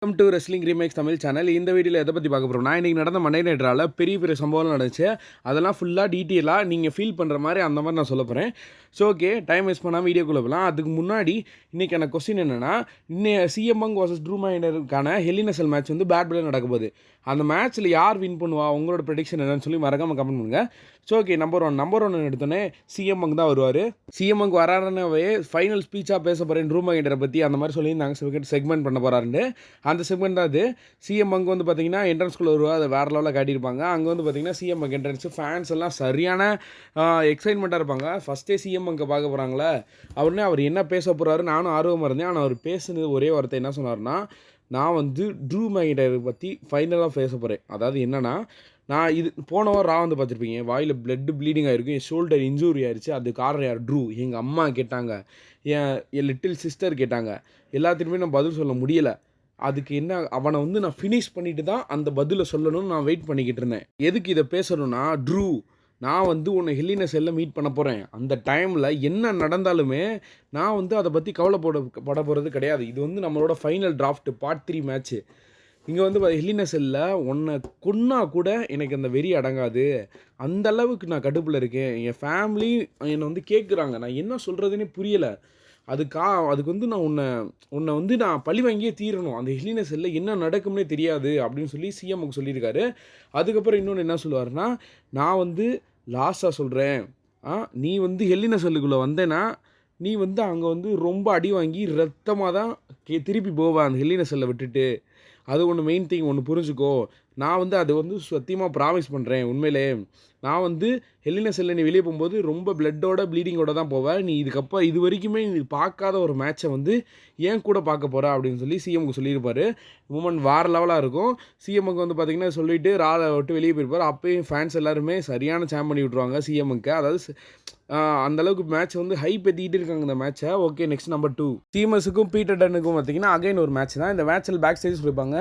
Welcome to wrestling remakes Tamil channel. இந்த வீடியோவில் எதை பற்றி பார்க்க போகிறோம், நான் இன்றைக்கி நடந்த மண்டே நைட்ரால் பெரிய பெரிய சம்பவம் நடந்துச்சு. அதெல்லாம் ஃபுல்லாக டீட்டெயிலாக நீங்கள் ஃபீல் பண்ணுற மாதிரி அந்த மாதிரி நான் சொல்ல போகிறேன். ஸோ ஓகே, டைம் வேஸ்ட் பண்ணாமல் வீடியோக்குள்ளே போகலாம். அதுக்கு முன்னாடி இன்றைக்கி எனக்கு கொஸ்டின் என்னென்னா, சிஎம் பங்க் vs ட்ரூ மைண்டருக்கான ஹெல் இன் எ செல் மேட்ச் வந்து பேட் பிளே நடக்க போகுது. அந்த மேட்ச்சில் யார் வின் பண்ணுவா, உங்களோட ப்ரெடிக்ஷன் என்னன்னு சொல்லி மறக்காமல் கமெண்ட் பண்ணுங்கள். ஸோ ஓகே, நம்பர் ஒன் எடுத்தோன்னே சிஎம் பங்க் தான் வருவார். சிஎம் பங்க் வராருன்னவே ஃபைனல் ஸ்பீச்சாக பேச போகிறேன் ட்ரூ மைண்டரை பற்றி அந்த மாதிரி சொல்லியிருந்தாங்க. செக்மெண்ட் பண்ண போகிறாருன்னு அந்த செக்மெண்ட் தான் அது. சிஎம் பங்க் வந்து பார்த்தீங்கன்னா என்ட்ரன்ஸ்குள்ளே வருவா, அதை வேறு லெவலில் காட்டியிருப்பாங்க. அங்கே வந்து பார்த்தீங்கன்னா சிஎம் பங்க் என்ட்ரன்ஸு ஃபேன்ஸ் எல்லாம் சரியான எக்ஸைட்மெண்ட்டாக இருப்பாங்க. ஃபஸ்ட்டே சிஎம் பங்கை பார்க்க போகிறாங்களே அவருன்னு அவர் என்ன பேச போகிறாரு நானும் ஆர்வமாக இருந்தேன். ஆனால் அவர் பேசுனது ஒரே வார்த்தை என்ன சொன்னார்னா, நான் வந்து ட்ரூ மைண்டரை பற்றி ஃபைனலாக பேச போகிறேன். அதாவது என்னென்னா, நான் இது போன வாரம் வந்து பார்த்துருப்பீங்க, வாயில் பிளட் ப்ளீடிங் ஆகிருக்கும், என் ஷோல்டர் இன்ஜூரி ஆயிடுச்சு. அது காரணம் யார்? ட்ரூ. எங்கள் அம்மா கேட்டாங்க, என் லிட்டில் சிஸ்டர் கேட்டாங்க, எல்லாத்துக்குமே நான் பதில் சொல்ல முடியலை. அதுக்கு என்ன, அவனை வந்து நான் ஃபினிஷ் பண்ணிட்டு தான் அந்த பதிலை சொல்லணும்னு நான் வெயிட் பண்ணிக்கிட்டு இருந்தேன். எதுக்கு இதை பேசணும்னா, ட்ரூ நான் வந்து உன்னை ஹெல் இன் எ செல்ல மீட் பண்ண போகிறேன். அந்த டைமில் என்ன நடந்தாலுமே நான் வந்து அதை பற்றி கவலைப்பட போகிறது கிடையாது. இது வந்து நம்மளோட ஃபைனல் டிராஃப்ட் பார்ட் 3 மேட்ச்சு. இங்கே வந்து ஹெல் இன் எ செல்ல உன்னை கொன்னா கூட எனக்கு அந்த வெறி அடங்காது. அந்த அளவுக்கு நான் கடுப்பில் இருக்கேன். என் ஃபேமிலி என்னை வந்து கேட்குறாங்க, நான் என்ன சொல்கிறதுனே புரியலை. அதுக்கு வந்து நான் உன்னை வந்து நான் பழி வாங்கியே தீரணும். அந்த ஹெல் இன் எ செல்ல என்ன நடக்கும்னே தெரியாது அப்படின்னு சொல்லி சிஎம்முக்கு சொல்லியிருக்காரு. அதுக்கப்புறம் இன்னொன்று என்ன சொல்லுவார்னா, நான் வந்து லாஸ்ட்டாக சொல்கிறேன், நீ வந்து ஹெல் இன் எ செல்லுக்குள்ளே வந்தேன்னா நீ வந்து அங்கே வந்து ரொம்ப அடி வாங்கி ரத்தமாக தான் திருப்பி போவேன் அந்த ஹெல் இன் எ செல்லை விட்டுட்டு. அது ஒன்று மெயின் திங் ஒன்று புரிஞ்சுக்கோ. நான் வந்து அது வந்து சத்தியமாக ப்ராமிஸ் பண்ணுறேன். உண்மையிலே நான் வந்து ஹெல் இன் எ செல்ல நீ வெளியே போகும்போது ரொம்ப பிளட்டோட ப்ளீடிங்கோட தான் போவேன். நீ இதுக்கப்புறம் இது வரைக்குமே நீ பார்க்காத ஒரு மேட்சை வந்து ஏன் கூட பார்க்க போகிற அப்படின்னு சொல்லி சிஎம்க்கு சொல்லியிருப்பார். மூமெண்ட் வேறு லெவலாக இருக்கும். சிஎம்முக்கு வந்து பார்த்திங்கன்னா சொல்லிவிட்டு ராலை விட்டு வெளியே போயிருப்பார். அப்போயும் ஃபேன்ஸ் எல்லாருமே சரியான சாம் பண்ணி விட்ருவாங்க சிஎம்முக்கு. அதாவது அந்தளவுக்கு மேட்ச் வந்து ஹைப் ஏற்றிக்கிட்டு இருக்காங்க இந்த மேட்சை. ஓகே, நெக்ஸ்ட் நம்பர் 2 சீமஸுக்கும் பீட்டர் டன்னுக்கும் பார்த்திங்கன்னா அகைன் ஒரு மேட்ச் தான். இந்த மேட்ச்சில் பேக் ஸ்டேஜ் சொல்லியிருப்பாங்க,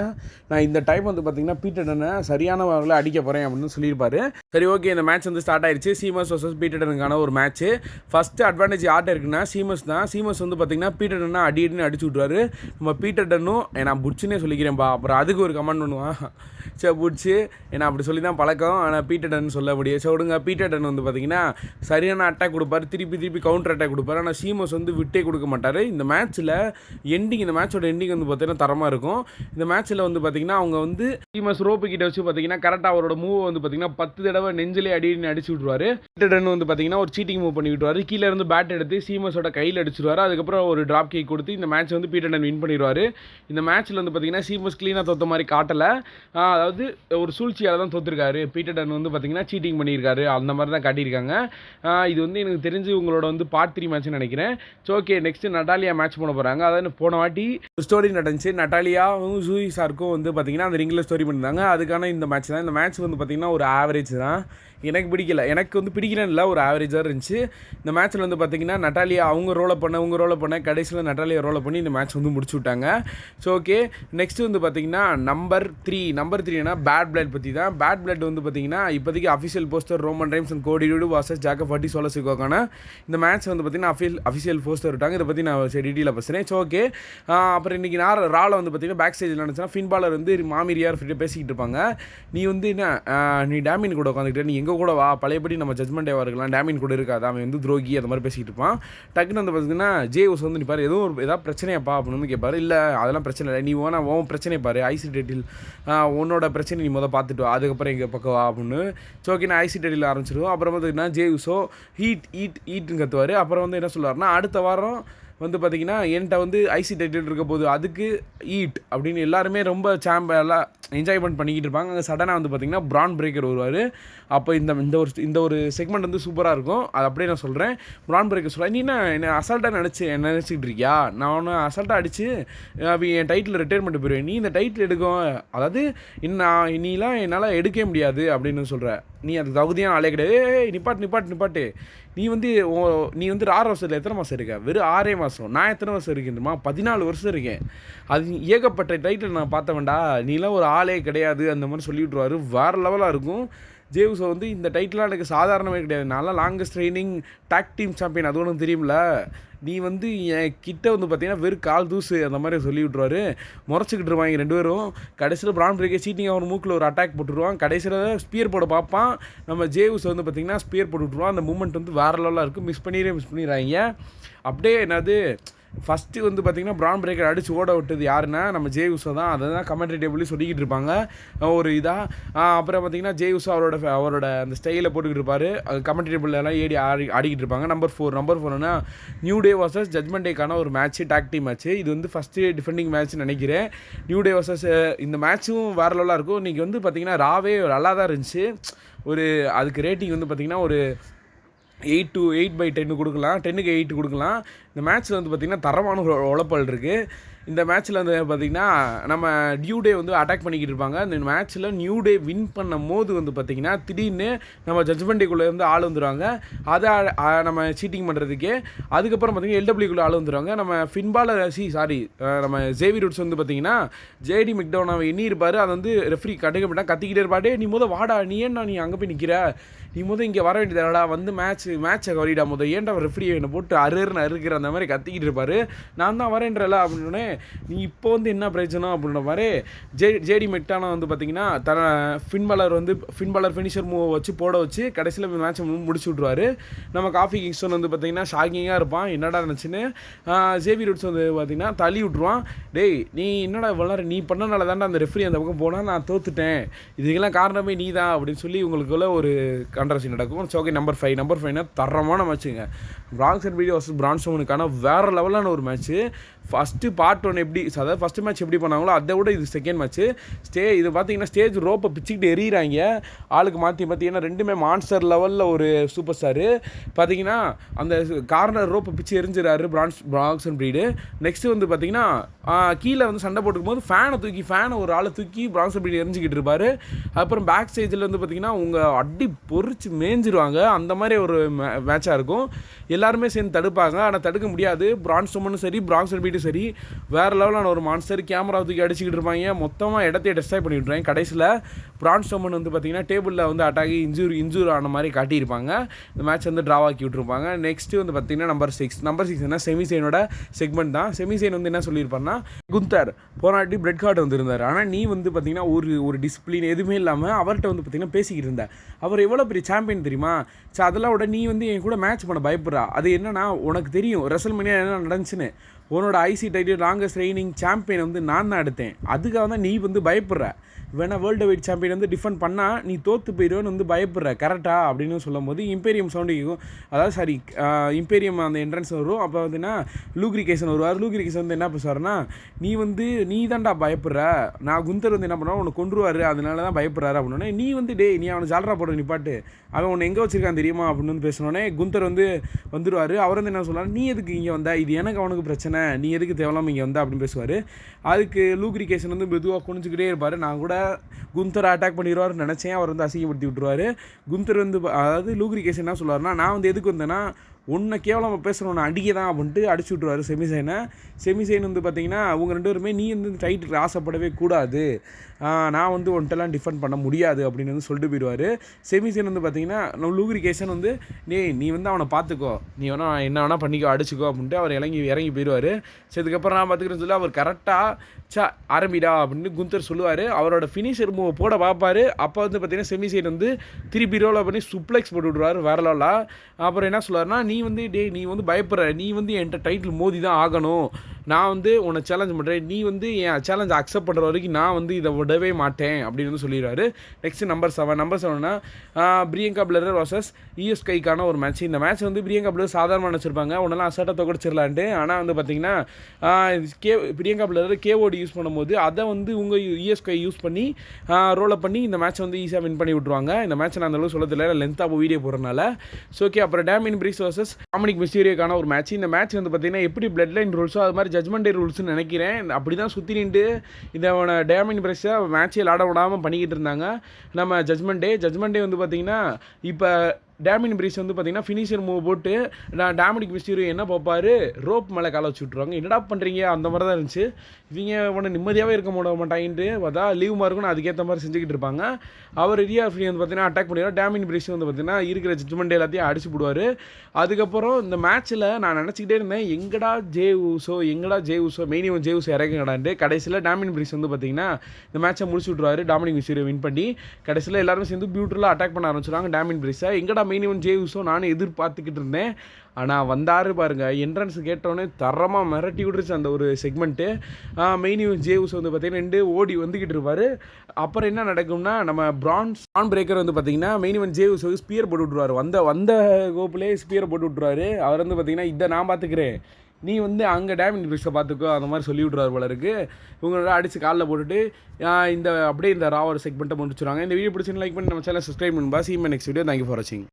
நான் இந்த டைம் வந்து பார்த்திங்கன்னா பீட்டர் டன்னை சரியான வகையில் அடிக்க போகிறேன் அப்படின்னு சொல்லியிருப்பாரு. சரி ஓகே, இந்த மேட்ச் வந்து ஸ்டார்ட் ஆயிடுச்சு. சீமஸ் vs பீட்டர் டன்னுக்கான ஒரு மேட்ச்சு. ஃபஸ்ட்டு அட்வான்டேஜ் யார்ட்ட இருக்குன்னா சீமஸ் தான். சீமஸ் வந்து பார்த்திங்கன்னா பீட்டர் டன்னை அடின்னு அடிச்சு விட்ருவாரு. நம்ம பீட்டர் டன்னும் நான் புட்ச்சுன்னே சொல்லிக்கிறேன்ப்பா, அப்புறம் அதுக்கு ஒரு கமெண்ட் பண்ணுவான், சரி புட்ச்சு ஏன்னா அப்படி சொல்லி தான் பழக்கம், ஆனால் பீட்டர் டன் சொல்ல முடியாது. ஸோ விடுங்க. பீட்டர் டன் வந்து பார்த்திங்கன்னா சரியான அட்டாக் கொடுப்பாரு, திருப்பி கவுண்டர் அட்டாக் கொடுப்பாரு. ஆனால் சீமஸ் வந்து விட்டே கொடுக்க மாட்டார். இந்த மேட்ச்சில் இந்த மேட்சோட எண்டிங் வந்து பார்த்திங்கன்னா தரமாக இருக்கும். இந்த மேட்ச்சில் வந்து பார்த்திங்கன்னா அவங்க வந்து சீமஸ் ரோப்பு கிட்ட வச்சு பார்த்திங்கன்னா கரெக்டாக அவரோட மூவ் வந்து பார்த்திங்கன்னா 10 தடவை நெஞ்சிலே அடின்னு அடிச்சு விட்ருவார். பீட்டர் டன் வந்து பார்த்திங்கன்னா ஒரு சீட்டிங் மூவ் பண்ணி விட்டுருவார். கீழே இருந்து பேட் எடுத்து சீமஸோட கையில் அடிச்சிருவார். அதுக்கப்புறம் ஒரு ட்ராப் கிக் கொடுத்து இந்த மேட்ச் வந்து பீட்டர் டன் வின் பண்ணிடுவார். இந்த மேட்ச்சில் வந்து பார்த்திங்கன்னா சீமஸ் க்ளீனாக தோற்ற மாதிரி காட்டலை. அதாவது ஒரு சூழ்ச்சியால் தான் தோற்றுருக்காரு. பீட்டர் டன் வந்து பார்த்திங்கன்னா சீட்டிங் பண்ணியிருக்காரு, அந்த மாதிரி தான் காட்டியிருக்காங்க. இது வந்து எனக்கு தெரிஞ்சு உங்களோட வந்து பார்ட் 3 மேட்ச்னு நினைக்கிறேன். So okay, next Natalia match பண்ண போகிறாங்க. அதாவது போன வாட்டி ஸ்டோரி நடந்துச்சு, நட்டாலியாவும் ஜூயி சாருக்கும் வந்து பார்த்திங்கன்னா அந்த ரிங்கில் ஸ்டோரி பண்ணியிருந்தாங்க. அதுக்கான இந்த மேட்ச் தான். இந்த மேட்ச் வந்து பார்த்திங்கன்னா ஒரு ஆவரேஜ் தான். எனக்கு பிடிக்கல, எனக்கு வந்து பிடிக்கலன்னு இல்லை, ஒரு ஆவரேஜாக இருந்துச்சு. இந்த மேட்ச்சில் வந்து பார்த்திங்கன்னா நட்டாலியா அவங்க ரோலை பண்ண கடைசியில் நட்டாலியா ரோலை பண்ணி இந்த மேட்ச் வந்து முடிச்சு விட்டாங்க. ஸோ ஓகே, நெக்ஸ்ட்டு வந்து பார்த்திங்கன்னா நம்பர் 3 பேட் பிளட் பற்றி தான். பேட் பிளட் வந்து பார்த்திங்கன்னா இப்போதைக்கு official poster Roman Reigns and Cody Rhodes versus Jacob Hardy Solo சிக்கோக்கான இந்த மேட்ச் வந்து பார்த்திங்கன்னா அஃபிஷியல் போஸ்டர் விட்டாங்க. இதை பற்றி நான் டீட்டெயிலாக பேசுகிறேன். ஸோ ஓகே, அப்புறம் இன்றைக்கி ராவில் வந்து பார்த்திங்கன்னா பேக் ஸ்டேஜில் நடந்துச்சுன்னா ஃபின் பாலர் வந்து மாமியார் பேசிக்கிட்டு இருப்பாங்க. நீ வந்து என்ன, நீ டேமின் கூட உட்காந்துக்கிட்டு நீ எங்கே கூட வா, பழையபடி நம்ம ஜட்மெண்ட் டேவாக இருக்கலாம், டேமின் கூட இருக்காது, அவன் வந்து துரோகி அந்த மாதிரி பேசிக்கிட்டு இருப்பான். டக்குன்னு வந்து பார்த்தீங்கன்னா ஜேயூஸ் வந்து நிற்பார், ஏதாவது பிரச்சனையாப்பா அப்படின்னு வந்து கேட்பார். இல்லை அதெல்லாம் பிரச்சனை இல்லை, நீ உன் பிரச்சனை பாரு, ஐசி டேட்டில் உன்னோட பிரச்சனை நீ பார்த்துட்டு வா, அதுக்கப்புறம் எங்கள் பக்கம் வா அப்படின்னு. ஸோ ஓகே, நான் ஐசி டேட்டில் ஆரம்பிச்சிடுவோம். அப்புறம் பார்த்தீங்கன்னா ஜேயூஸோ ஈட்டுன்னு கற்றுவார். அப்புறம் வந்து என்ன சொல்லுவார்னா, அடுத்த வாரம் வந்து பார்த்திங்கன்னா என்கிட்ட வந்து ஐசி டைட்டில் இருக்க போது அதுக்கு ஈட் அப்படின்னு எல்லாருமே ரொம்ப எல்லாம் என்ஜாய்மெண்ட் பண்ணிக்கிட்டு இருப்பாங்க. அங்கே சடனாக வந்து பார்த்திங்கன்னா பிரான் பிரேக்கர் வருவார். அப்போ இந்த ஒரு செக்மெண்ட் வந்து சூப்பராக இருக்கும். அது அப்படியே நான் சொல்கிறேன். பிரான் பிரேக்கர் சொல்ல, நீ என்ன அசால்ட்டாக நினச்சிக்கிட்டு இருக்கியா, நான் ஒன்று அசால்ட்டாக அடித்து என் டைட்டில் ரிட்டையர்மெண்ட் போயிடுவேன், நீ இந்த டைட்டில் எடுக்கும், அதாவது நீலாம் என்னால் எடுக்கவே முடியாது அப்படின்னு சொல்கிற, நீ அதுக்கு தகுதியான ஆளே கிடையாது, நிப்பாட்டு. நீ வந்து 6 வருஷத்தில் எத்தனை மாதம் இருக்க, வெறும் 6 மாதம். நான் எத்தனை வருஷம் இருக்கேன்மா, 14 வருஷம் இருக்கேன். அது ஏகப்பட்ட டைட்டில் நான் பார்த்தவன்டா, நீலாம் ஒரு ஆளே கிடையாது அந்த மாதிரி சொல்லி விட்ருவார். வேறு லெவலாக இருக்கும். ஜே உசோ வந்து இந்த டைட்டிலாம் எனக்கு சாதாரணமே கிடையாது, நல்லா longest training talk team champion, அது ஒன்றும் தெரியும்ல, நீ வந்து என் கிட்ட வந்து பார்த்தீங்கன்னா வெறும் கால் தூசு அந்த மாதிரி சொல்லி விட்ருவாரு. முறைச்சிக்கிட்டு இருவாங்க 2 பேரும். கடைசியில் பிரான் பிரேக்கே சீட்டிங் அவர் மூக்கில் ஒரு அட்டாக் போட்டுருவான். கடைசியில் ஸ்பியர் போட பார்ப்பான். நம்ம ஜே உசோ வந்து பார்த்தீங்கன்னா ஸ்பியர் போட்டு விட்ருவான். அந்த மூமெண்ட் வந்து வேறு லெவலாக இருக்குது. மிஸ் பண்ணிடுறாங்க. அப்படியே என்னது ஃபஸ்ட்டு வந்து பார்த்திங்கன்னா பிரான் பிரேக்கர் அடித்து ஓட விட்டது யாருன்னா நம்ம ஜே உசோ தான். அதை தான் கமெண்ட்ரி டேபிள்லேயும் சொல்லிக்கிட்டு இருப்பாங்க ஒரு இதாக. அப்புறம் பார்த்திங்கன்னா ஜே உசோ அவரோட அந்த ஸ்டைலில் போட்டுக்கிட்டு இருப்பார். அது கமெண்ட்ரி டேபிள்லாம் ஆடிக்கிட்டு இருப்பாங்க. Number 4னா new day versus judgement டேக்கான ஒரு மேட்ச்சு, டாக் டீம் மேட்ச்சு. இது வந்து ஃபஸ்ட்டு டிஃபெண்டிங் மேட்ச்னு நினைக்கிறேன். நியூ டே வர்சஸ் இந்த மேட்ச்சும் வேறு லெவலாக இருக்கும். இன்றைக்கி வந்து பார்த்திங்கன்னா ராவே நல்லா தான் இருந்துச்சு. ஒரு அதுக்கு ரேட்டிங் வந்து பார்த்திங்கன்னா ஒரு 8/10 கொடுக்கலாம், 10க்கு 8 கொடுக்கலாம். இந்த மேட்ச்சில் வந்து பார்த்திங்கன்னா தரமான உழைப்பல் இருக்குது. இந்த மேட்ச்சில் வந்து பார்த்திங்கன்னா நம்ம நியூ டே வந்து அட்டாக் பண்ணிக்கிட்டு இருப்பாங்க. இந்த மேட்ச்சில் நியூ டே வின் பண்ணும் போது வந்து பார்த்திங்கன்னா திடீர்னு நம்ம ஜட்மெண்ட் டேக்குள்ளே இருந்து ஆள் வந்துடுவாங்க. அதை நம்ம சீட்டிங் பண்ணுறதுக்கே. அதுக்கப்புறம் பார்த்திங்கன்னா எல்டபிள்யூக்குள்ளே ஆள் வந்துடுவாங்க. நம்ம ஃபின்பாலர் நம்ம ஜேவி ரூட்ஸ் வந்து பார்த்திங்கன்னா ஜேடி மெக்டோனாவை எண்ணி இருப்பார். அதை வந்து ரெஃப்ரி கண்டுக்க மாட்டான், கத்திக்கிட்டே இருப்பாடே, நீ வாடா, நீ ஏன்டா நீ அங்கே போய் நிற்கிற, நீ இங்கே வர வேண்டியதாடா, வந்து மேட்சை கவரிடா ஏன்டா ரெஃப்ரி என்னை போட்டு அறுக்கிற அந்த மாதிரி கத்திக்கிட்டு இருப்பார். நான் தான் வரேன்றல அப்படின்னே, நீ இப்போ வந்து என்ன பிரச்சனை அப்படின்ற மாதிரி ஜேடி மெக்டானா வந்து பார்த்திங்கன்னா ஃபின்பாலர் ஃபினிஷர் மூவ் வச்சு போட வச்சு கடைசியில் மேட்சை முடிச்சு விட்ருவார். நம்ம காஃபி கிங்ஸ்டன் வந்து பார்த்திங்கன்னா ஷாக்கிங்காக இருப்பான், என்னடா இருந்துச்சுன்னு. ஜேவி ரூட்ஸ் வந்து பார்த்திங்கன்னா தள்ளி விட்ருவான். டேய் நீ என்னடா வளர, நீ பண்ணனால தான்டா அந்த ரெஃப்ரி அந்த பக்கம் போனால் நான் தோத்துட்டேன், இதுக்கெல்லாம் காரணமே நீ தான் அப்படின்னு சொல்லி உங்களுக்குள்ள ஒரு கான்ட்ரவர்சி நடக்கும். ஓகே, நம்பர் 5னா தரமான மேட்ச்சுங்க. பிரான்ஸ் அண்ட் பீடி வர்சஸ் பிரான் ஸ்ட்ரோமனுக்கான வேறு லெவலான ஒரு மேட்ச்சு. ஃபஸ்ட்டு பார்ட் 1 அதாவது ஃபஸ்ட்டு மேட்ச் எப்படி பண்ணாங்களோ அதை விட இது செகண்ட் மேட்ச்சு. இது பார்த்தீங்கன்னா ஸ்டேஜ் ரோப்பை பிச்சுக்கிட்டு எறிகிறாங்க ஆளுக்கு மாற்றி. ஏன்னா ரெண்டுமே மான்ஸ்டர் லெவலில் ஒரு சூப்பர் ஸ்டாரு. பார்த்தீங்கன்னா அந்த கார்னர் ரோப்பை பிச்சு எரிஞ்சிடறாரு பிரான்ஸ் அண்ட் பீடி. நெக்ஸ்ட்டு வந்து பார்த்தீங்கன்னா கீழே வந்து சண்டை போட்டுக்கும் போது ஃபேனை ஒரு ஆளை தூக்கி பிரான்ஸ் அண்ட் பீடி எரிஞ்சிக்கிட்டு இருப்பார். அப்புறம் பேக் ஸ்டேஜில் வந்து பார்த்தீங்கன்னா உங்கள் அடி பொறிச்சு மேய்ஞ்சிருவாங்க. அந்த மாதிரி ஒரு மேட்சாக இருக்கும். எல்லாருமே சேர்ந்து தடுப்பாங்க, ஆனால் தடுக்க முடியாது. பிரான் ஸ்ட்ரோமனும் சரி பிரான்ஸ் அண்ட் பீடி சரி வேறு லெவலான ஒரு மான்ஸ்டர். கேமரா தூக்கி அடிச்சுக்கிட்டு இருப்பாங்க, மொத்தமாக இடத்தையே டெஸ்ட்ராய் பண்ணி விட்ருவாங்க. கடைசியில் பிரான் ஸ்ட்ரோமன் வந்து பார்த்திங்கன்னா டேபிளில் வந்து அட்டாகி இன்ஜூர் ஆன மாதிரி காட்டியிருப்பாங்க. இந்த மேட்ச் வந்து ட்ராவ் ஆக்கி விட்ருப்பாங்க. நெக்ஸ்ட்டு வந்து பார்த்திங்கன்னா நம்பர் 6 என்ன செமிசைனோட செக்மெண்ட் தான். செமிசைன் வந்து என்ன சொல்லியிருப்பாருன்னா, குந்தர் போராட்டி பிரெட் கார்டு வந்துருந்தார். ஆனால் நீ வந்து பார்த்திங்கன்னா ஒரு டிசிப்ளின் எதுவுமே இல்லாமல் அவர்கிட்ட வந்து பார்த்திங்கன்னா பேசிக்கிட்டு இருந்த. அவர் எவ்வளோ பெரிய சாம்பியன் தெரியுமா? அதெல்லாம் விட நீ வந்து என் கூட மேட்ச் பண்ண பயப்படுறா. அது என்னன்னா உனக்கு தெரியும் ரெசல்மேனியா என்ன நடந்துச்சுன்னு. உன்னோட IC title longest reigning champion வந்து நான் தான் எடுத்தேன், அதுக்காக தான் நீ வந்து பயப்படுற. வேணா வேர்ல்டு வைட் சாம்பியன் வந்து டிஃபெண்ட் பண்ணால் நீ தோற்று போயிடுவேன்னு வந்து பயப்படுற, கரெக்டா அப்படின்னு சொல்லும் போது இம்பீரியம் சவுண்டு கேட்கும். அதாவது இம்பீரியம் அந்த என்ட்ரன்ஸ் வரும். அப்போ வந்துன்னா லூக்ரிகேஷன் வருவார். லூக்ரிகேஷன் வந்து என்ன பேசுவார்னா, நீ தான்டா பயப்படுற, நான் குந்தர் வந்து என்ன பண்ணுவான் உனக்கு கொண்டுருவார், அதனால தான் பயப்படுறாரு அப்படின்னே. நீ வந்து நீ அவனை ஜாலரா போட நிப்பாட்டு, அவன் உன்னை எங்கே வச்சிருக்கான் தெரியுமா அப்படின்னு வந்து பேசினோடனே குந்தர் வந்து வந்துடுவார். அவர் வந்து என்ன சொல்கிறார், நீ எதுக்கு இங்கே வந்தா, இது எனக்கு அவனுக்கு பிரச்சனை, நீ எதுக்கு தேவையில்லாமல் இங்கே வந்தா அப்படின்னு பேசுவார். அதுக்கு லூக்ரிகேஷன் வந்து மெதுவாக குனிஞ்சிக்கிட்டே இருப்பார். நான் கூட குந்தரை அட்டாக் பண்ணிடுவார்னு நினச்சேன், அவர் வந்து அசிங்கப்படுத்தி விட்டுருவார். குந்தர் வந்து அதாவது லூக்ரிகேஷன் என்ன சொல்லுவார்னா, நான் வந்து எதுக்கு வந்தேன்னா உன்னை கேவலம் பேசுகிறவனை அடிக்க தான் அப்படின்ட்டு அடிச்சு விட்ருவார் செமிசைன் வந்து பார்த்திங்கன்னா அவங்க 2 பேருமே நீ வந்து டைட்டில் ஆசைப்படவே கூடாது, நான் வந்து ஒன்ட்டெல்லாம் டிஃபெண்ட் பண்ண முடியாது அப்படின்னு வந்து சொல்லிட்டு போயிடுவார். செமிசைன் வந்து பார்த்திங்கன்னா லூக்ரிகேஷன் வந்து நீ வந்து அவனை பார்த்துக்கோ, நீ வேணால் என்ன வேணால் பண்ணிக்கோ, அடிச்சுக்கோ அப்படின்ட்டு அவர் இறங்கி போயிடுவார். இதுக்கப்புறம் நான் பார்த்துக்கிறேன்னு சொல்லி அவர் கரெக்டாக ஆரம்பிடா அப்படின்னு குந்தர் சொல்லுவார். அவரோட ஃபினிஷர் மூவ் போட பார்ப்பார். அப்போ வந்து பார்த்திங்கன்னா செமிசைன் வந்து திருப்பி ரோலாக பண்ணி சுப்ளெக்ஸ் போட்டு விட்ருவார் வேறு லெவலாக. அப்புறம் என்ன சொல்லுவார்னா, நீ வந்து பயப்படுற, நீ வந்து என்கிட்ட டைட்டில் மோதி தான் ஆகணும், நான் வந்து உன்னை சேலஞ்ச் பண்ணுறேன், நீ வந்து என் சேலஞ்ச் அக்செப்ட் பண்ணுற வரைக்கும் நான் வந்து இதை விடவே மாட்டேன் அப்படின்னு வந்து சொல்லிடுவார். நெக்ஸ்ட் நம்பர் 7னா பிரியங்கா பிளரர் வர்சஸ் ESKக்கான ஒரு மேட்ச். இந்த மேட்ச் வந்து பிரியங்கா பிளரர் சாதாரணமாக நினச்சிருப்பாங்க, உன்னெல்லாம் அசட்டாக தொகடிச்சிடலான்ட்டு. ஆனால் வந்து பார்த்திங்கன்னா பிரியங்கா பிளரர் KOD யூஸ் பண்ணும்போது அதை வந்து உங்கள் ESK யூஸ் பண்ணி ரோலை பண்ணி இந்த மேட்ச் வந்து ஈஸியாக வின் பண்ணி விட்ருவாங்க. இந்த மேட்ச் நான் அந்த அளவுக்கு சொல்ல தெரியல, லென்த்தாக வீடியோ போடுறதுனால. ஓகே, அப்புறம் டேமியன் பிரிக்ஸ் வர்சஸ் டாமினிக் மிஸ்டீரியோக்கான ஒரு மேட்ச். இந்த மேட்ச் வந்து பார்த்திங்கன்னா எப்படி பிளட் லைன் ரூல்ஸோ அது மாதிரி ஜட்மெண்ட் டே ரூல்ஸ்னு நினைக்கிறேன். அப்படி தான் சுற்றி நின்று இந்த டேமியன் பிரிக்ஸை மேட்சை விளாட விடாமல் பண்ணிக்கிட்டு இருந்தாங்க. நம்ம ஜட்மெண்ட் டே வந்து பார்த்திங்கன்னா இப்போ டேமின் பிரீஸ் வந்து பார்த்தீங்கன்னா ஃபினிஷர் மூவ் போட்டு நான் டாமினிக் மிஸ்டீரியோ என்ன பார்ப்பாரு, ரோப் மேலே காலை வச்சு விட்ருவாங்க. என்னடா பண்ணுறீங்க அந்த மாதிரி தான் இருந்துச்சு. இவங்க உடனே நிம்மதியாகவே இருக்க மாட்டாங்கன்ட்டு பார்த்தா லீவ் மார்க்குன்னு அதுக்கேற்ற மாதிரி செஞ்சுக்கிட்டு இருப்பாங்க. அவர் ரியா ஃப்ரீ வந்து பார்த்தீங்கன்னா அட்டாக் பண்ணிடுவார். டேமின் பிரீஸ் வந்து பார்த்தீங்கன்னா இருக்கிற ஜட்மெண்ட் எல்லாத்தையும் அடிச்சு போடுவார். அதுக்கப்புறம் இந்த மேட்ச்சில் நான் நினச்சிக்கிட்டே இருந்தேன், எங்கடா ஜே ஊசோ மெயின் இவன் ஜே ஊசோ இறக்குங்கடான்ட்டு. கடைசியில் டேமின் பிரீஸ் வந்து பார்த்தீங்கன்னா இந்த மேட்சை முடிச்சு விட்ருவாரு. டாமினிக் மிஸ்டீரியோ வின் பண்ணி கடைசியில் எல்லாரும் சேர்ந்து பியூட்டிஃபுல்லாக அட்டாக் பண்ண ஆரம்பிச்சிடுவாங்க டேமின் பிரீஸை. எங்கடா மெயின் இவன் ஜே ஊசோ நானும் எதிர்பார்த்துக்கிட்டு இருந்தேன். ஆனால் வந்தார் பாருங்கள், என்ட்ரன்ஸ் கேட்டோன்னே தரமாக மிரட்டி விட்டுருச்சு அந்த ஒரு செக்மெண்ட்டு. மெயின் இவன் ஜே ஊசோ வந்து பார்த்தீங்கன்னா ஓடி வந்துக்கிட்டு இருப்பார். அப்புறம் என்ன நடக்கும்னா நம்ம பிரான் பிரேக்கர் வந்து பார்த்தீங்கன்னா மெயின் இவன் ஜே ஊசோ ஸ்பியர் போட்டு விட்ருவார். வந்த கோப்புலேயே ஸ்பியரை போட்டு விட்ருவாரு. அவர் வந்து பார்த்தீங்கன்னா இதை நான் பார்த்துக்கிறேன், நீ வந்து அங்கே டேமினிக் பிரீஸை பார்த்துக்கோ அந்த மாதிரி சொல்லி விட்ருவார் போல இருக்கு. இவங்களோட அடித்து காலில் போட்டுட்டு அப்படியே இந்த ராவர் செக்மெண்ட்டை முடிச்சுருவாங்க. இந்த வீடியோ பிடிச்சிருந்து லைக் பண்ணி நம்ம சேனல் சப்ஸ்கிரைப் பண்ணுங்க. See you in my next video. Thank you for watching.